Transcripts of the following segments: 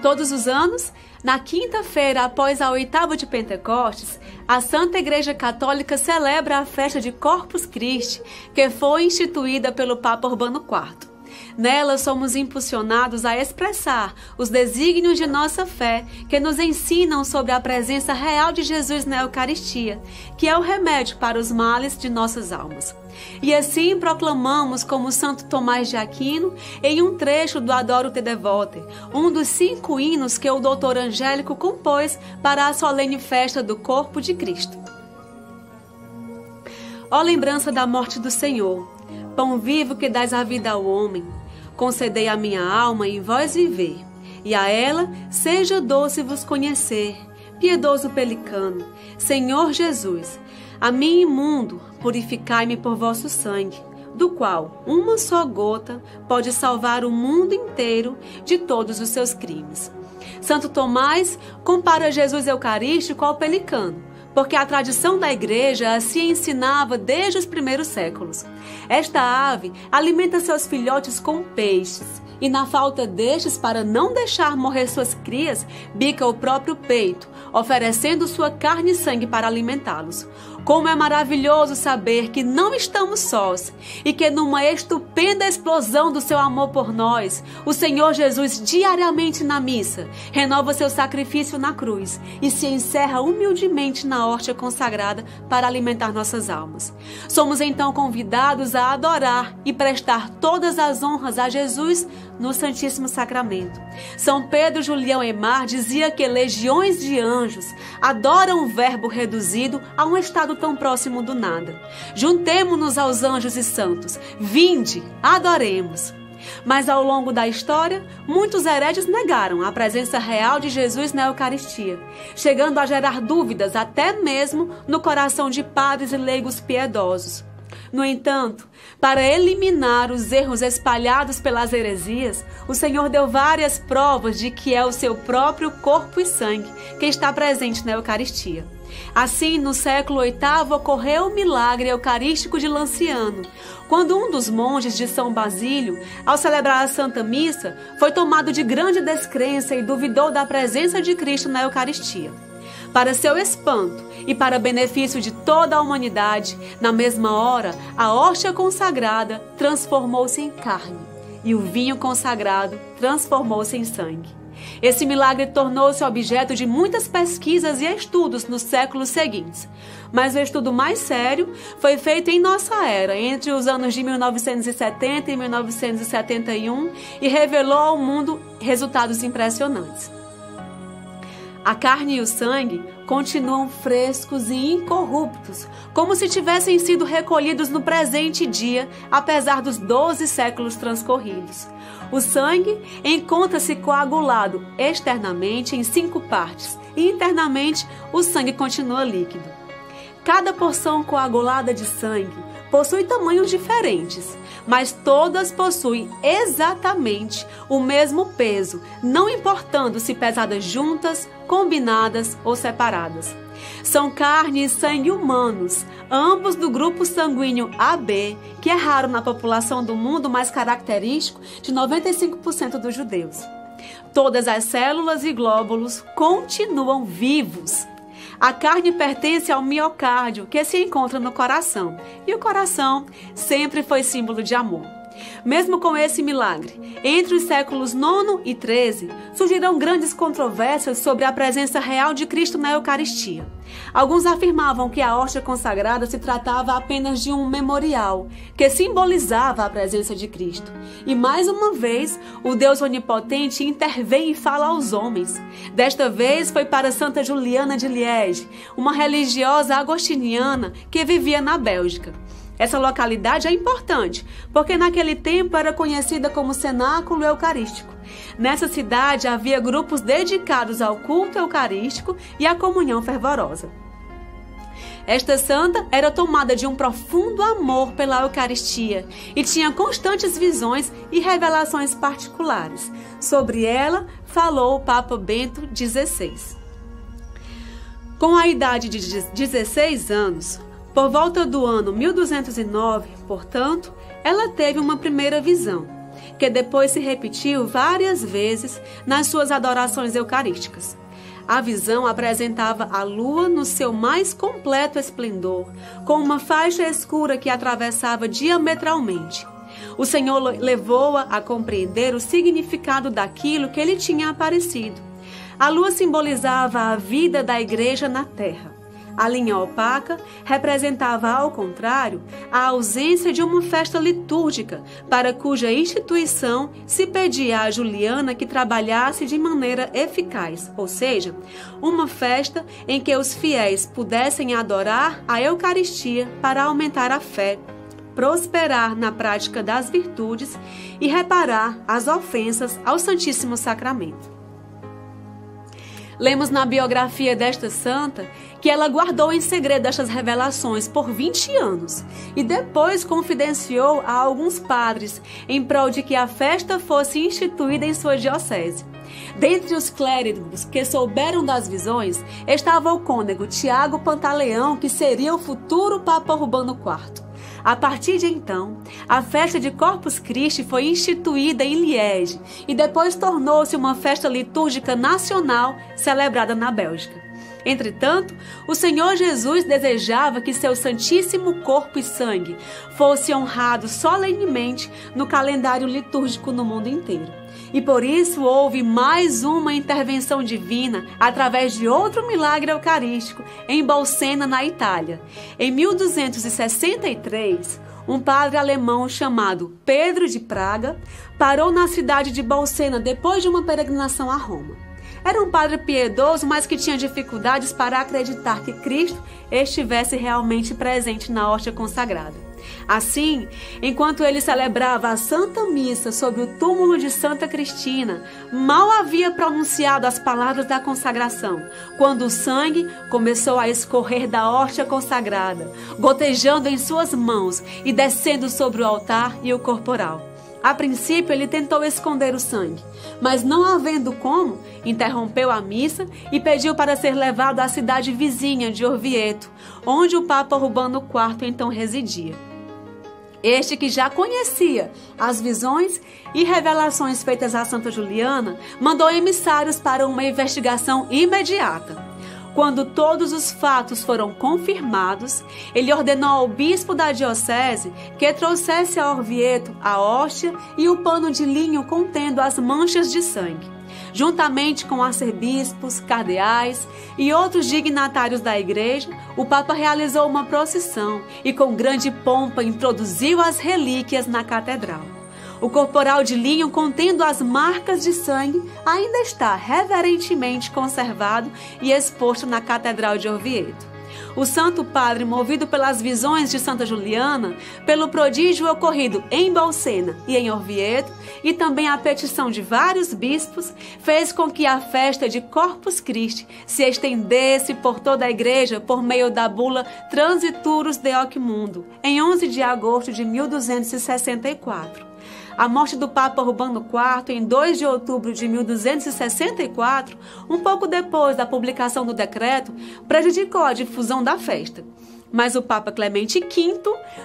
Todos os anos, na quinta-feira após a oitava de Pentecostes, a Santa Igreja Católica celebra a festa de Corpus Christi, que foi instituída pelo Papa Urbano IV. Nela somos impulsionados a expressar os desígnios de nossa fé que nos ensinam sobre a presença real de Jesus na Eucaristia, que é o remédio para os males de nossas almas. E assim proclamamos como Santo Tomás de Aquino em um trecho do Adoro Te Devote, um dos 5 hinos que o doutor Angélico compôs para a solene festa do corpo de Cristo. Ó lembrança da morte do Senhor, pão vivo que dás a vida ao homem, concedei a minha alma em vós viver, e a ela seja doce vos conhecer, piedoso pelicano, Senhor Jesus, a mim imundo, purificai-me por vosso sangue, do qual uma só gota pode salvar o mundo inteiro de todos os seus crimes. Santo Tomás compara Jesus Eucarístico ao pelicano, porque a tradição da igreja assim ensinava desde os primeiros séculos. Esta ave alimenta seus filhotes com peixes, e na falta destes, para não deixar morrer suas crias, bica o próprio peito, oferecendo sua carne e sangue para alimentá-los. Como é maravilhoso saber que não estamos sós e que numa estupenda explosão do seu amor por nós, o Senhor Jesus diariamente na missa renova seu sacrifício na cruz e se encerra humildemente na hóstia consagrada para alimentar nossas almas. Somos então convidados a adorar e prestar todas as honras a Jesus no Santíssimo Sacramento. São Pedro Julião Aymar dizia que legiões de anjos adoram o verbo reduzido a um estado tão próximo do nada. Juntemo-nos aos anjos e santos, vinde, adoremos. Mas ao longo da história, muitos hereges negaram a presença real de Jesus na Eucaristia, chegando a gerar dúvidas até mesmo no coração de padres e leigos piedosos. No entanto, para eliminar os erros espalhados pelas heresias, o Senhor deu várias provas de que é o seu próprio corpo e sangue que está presente na Eucaristia. Assim, no século VIII, ocorreu o milagre eucarístico de Lanciano, quando um dos monges de São Basílio, ao celebrar a Santa Missa, foi tomado de grande descrença e duvidou da presença de Cristo na Eucaristia. Para seu espanto e para benefício de toda a humanidade, na mesma hora, a hóstia consagrada transformou-se em carne e o vinho consagrado transformou-se em sangue. Esse milagre tornou-se objeto de muitas pesquisas e estudos nos séculos seguintes, mas o estudo mais sério foi feito em nossa era, entre os anos de 1970 e 1971, e revelou ao mundo resultados impressionantes. A carne e o sangue continuam frescos e incorruptos, como se tivessem sido recolhidos no presente dia, apesar dos 12 séculos transcorridos. O sangue encontra-se coagulado externamente em 5 partes e internamente o sangue continua líquido. Cada porção coagulada de sangue possui tamanhos diferentes, mas todas possuem exatamente o mesmo peso, não importando se pesadas juntas, combinadas ou separadas. São carne e sangue humanos, ambos do grupo sanguíneo AB, que é raro na população do mundo, mas característico de 95% dos judeus. Todas as células e glóbulos continuam vivos. A carne pertence ao miocárdio, que se encontra no coração, e o coração sempre foi símbolo de amor. Mesmo com esse milagre, entre os séculos IX e XIII, surgiram grandes controvérsias sobre a presença real de Cristo na Eucaristia. Alguns afirmavam que a hóstia consagrada se tratava apenas de um memorial, que simbolizava a presença de Cristo. E mais uma vez, o Deus Onipotente intervém e fala aos homens. Desta vez foi para Santa Juliana de Liege, uma religiosa agostiniana que vivia na Bélgica. Essa localidade é importante, porque naquele tempo era conhecida como Cenáculo Eucarístico. Nessa cidade havia grupos dedicados ao culto eucarístico e à comunhão fervorosa. Esta santa era tomada de um profundo amor pela Eucaristia e tinha constantes visões e revelações particulares. Sobre ela falou o Papa Bento XVI. Com a idade de 16 anos, por volta do ano 1209, portanto, ela teve uma primeira visão. que depois se repetiu várias vezes nas suas adorações eucarísticas. A visão apresentava a lua no seu mais completo esplendor, com uma faixa escura que atravessava diametralmente. O Senhor levou-a a compreender o significado daquilo que lhe tinha aparecido. A lua simbolizava a vida da igreja na terra. A linha opaca representava, ao contrário, a ausência de uma festa litúrgica, para cuja instituição se pedia a Juliana que trabalhasse de maneira eficaz, ou seja, uma festa em que os fiéis pudessem adorar a Eucaristia para aumentar a fé, prosperar na prática das virtudes e reparar as ofensas ao Santíssimo Sacramento. Lemos na biografia desta santa que ela guardou em segredo estas revelações por 20 anos e depois confidenciou a alguns padres em prol de que a festa fosse instituída em sua diocese. Dentre os clérigos que souberam das visões estava o cônego Tiago Pantaleão, que seria o futuro Papa Urbano IV. A partir de então, a festa de Corpus Christi foi instituída em Liege e depois tornou-se uma festa litúrgica nacional celebrada na Bélgica. Entretanto, o Senhor Jesus desejava que seu santíssimo corpo e sangue fosse honrado solenemente no calendário litúrgico no mundo inteiro. E por isso houve mais uma intervenção divina através de outro milagre eucarístico em Bolsena, na Itália. Em 1263, um padre alemão chamado Pedro de Praga parou na cidade de Bolsena depois de uma peregrinação a Roma. Era um padre piedoso, mas que tinha dificuldades para acreditar que Cristo estivesse realmente presente na hóstia consagrada. Assim, enquanto ele celebrava a Santa Missa sobre o túmulo de Santa Cristina, mal havia pronunciado as palavras da consagração, quando o sangue começou a escorrer da hóstia consagrada, gotejando em suas mãos e descendo sobre o altar e o corporal. A princípio, ele tentou esconder o sangue, mas não havendo como, interrompeu a missa e pediu para ser levado à cidade vizinha de Orvieto, onde o Papa Urbano IV então residia. Este, que já conhecia as visões e revelações feitas a Santa Juliana, mandou emissários para uma investigação imediata. Quando todos os fatos foram confirmados, ele ordenou ao bispo da diocese que trouxesse a Orvieto a hóstia e o pano de linho contendo as manchas de sangue. Juntamente com arcebispos, cardeais e outros dignatários da igreja, o Papa realizou uma procissão e com grande pompa introduziu as relíquias na catedral. O corporal de linho contendo as marcas de sangue ainda está reverentemente conservado e exposto na Catedral de Orvieto. O Santo Padre, movido pelas visões de Santa Juliana, pelo prodígio ocorrido em Bolsena e em Orvieto, e também a petição de vários bispos, fez com que a festa de Corpus Christi se estendesse por toda a igreja por meio da bula Transiturus Deoc Mundo, em 11 de agosto de 1264. A morte do Papa Urbano IV, em 2 de outubro de 1264, um pouco depois da publicação do decreto, prejudicou a difusão da festa. Mas o Papa Clemente V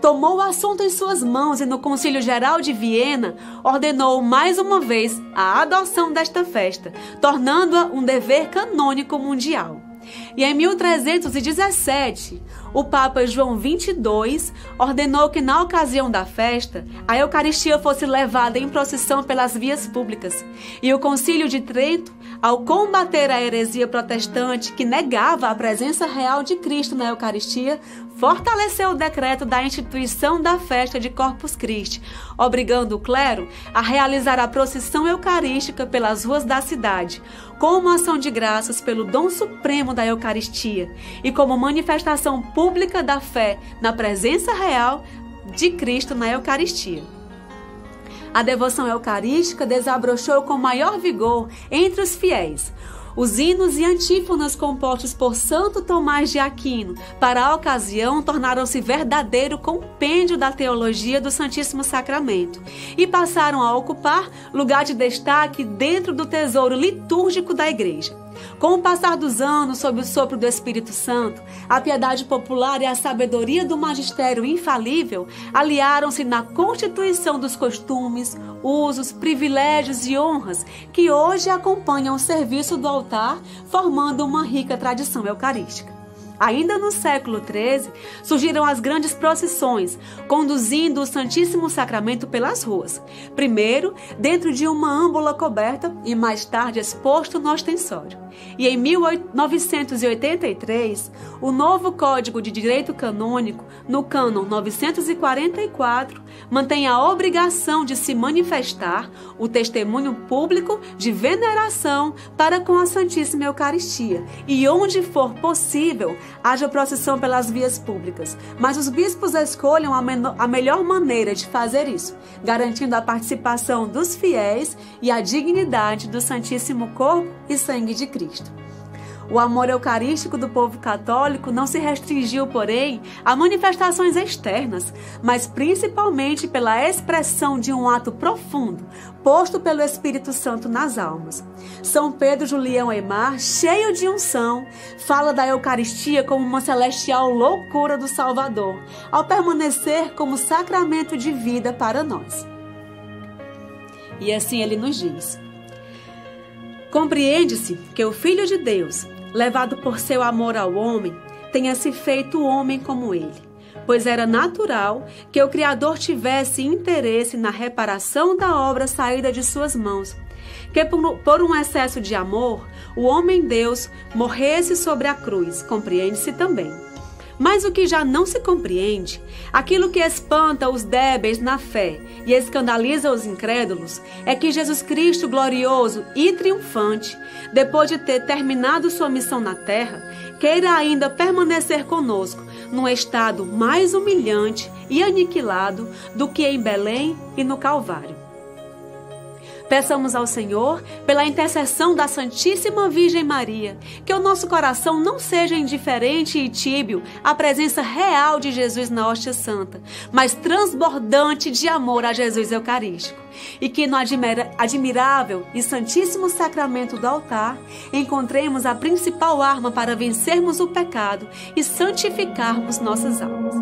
tomou o assunto em suas mãos e no Concílio Geral de Viena ordenou mais uma vez a adoção desta festa, tornando-a um dever canônico mundial. E em 1317, o Papa João XXII ordenou que, na ocasião da festa, a Eucaristia fosse levada em procissão pelas vias públicas. E o Concílio de Trento, ao combater a heresia protestante que negava a presença real de Cristo na Eucaristia, fortaleceu o decreto da instituição da festa de Corpus Christi, obrigando o clero a realizar a procissão eucarística pelas ruas da cidade, como ação de graças pelo dom supremo da Eucaristia e como manifestação pública da fé na presença real de Cristo na Eucaristia. A devoção eucarística desabrochou com maior vigor entre os fiéis. Os hinos e antífonas compostos por Santo Tomás de Aquino para a ocasião tornaram-se verdadeiro compêndio da teologia do Santíssimo Sacramento e passaram a ocupar lugar de destaque dentro do tesouro litúrgico da Igreja. Com o passar dos anos, sob o sopro do Espírito Santo, a piedade popular e a sabedoria do magistério infalível aliaram-se na constituição dos costumes, usos, privilégios e honras que hoje acompanham o serviço do altar, formando uma rica tradição eucarística. Ainda no século XIII, surgiram as grandes procissões, conduzindo o Santíssimo Sacramento pelas ruas. Primeiro, dentro de uma âmbula coberta e mais tarde exposto no ostensório. E em 1983, o novo Código de Direito Canônico, no cânon 944, mantém a obrigação de se manifestar o testemunho público de veneração para com a Santíssima Eucaristia e, onde for possível, haja procissão pelas vias públicas, mas os bispos escolham a melhor maneira de fazer isso, garantindo a participação dos fiéis e a dignidade do Santíssimo Corpo e Sangue de Cristo. O amor eucarístico do povo católico não se restringiu, porém, a manifestações externas, mas principalmente pela expressão de um ato profundo, posto pelo Espírito Santo nas almas. São Pedro Julião Aimar, cheio de unção, fala da Eucaristia como uma celestial loucura do Salvador, ao permanecer como sacramento de vida para nós. E assim ele nos diz: compreende-se que o Filho de Deus, levado por seu amor ao homem, tenha se feito homem como ele, pois era natural que o Criador tivesse interesse na reparação da obra saída de suas mãos, que por um excesso de amor, o homem-Deus morresse sobre a cruz, compreende-se também. Mas o que já não se compreende, aquilo que espanta os débeis na fé e escandaliza os incrédulos, é que Jesus Cristo glorioso e triunfante, depois de ter terminado sua missão na terra, queira ainda permanecer conosco num estado mais humilhante e aniquilado do que em Belém e no Calvário. Peçamos ao Senhor, pela intercessão da Santíssima Virgem Maria, que o nosso coração não seja indiferente e tíbio à presença real de Jesus na hóstia santa, mas transbordante de amor a Jesus Eucarístico. E que no admirável e santíssimo sacramento do altar encontremos a principal arma para vencermos o pecado e santificarmos nossas almas.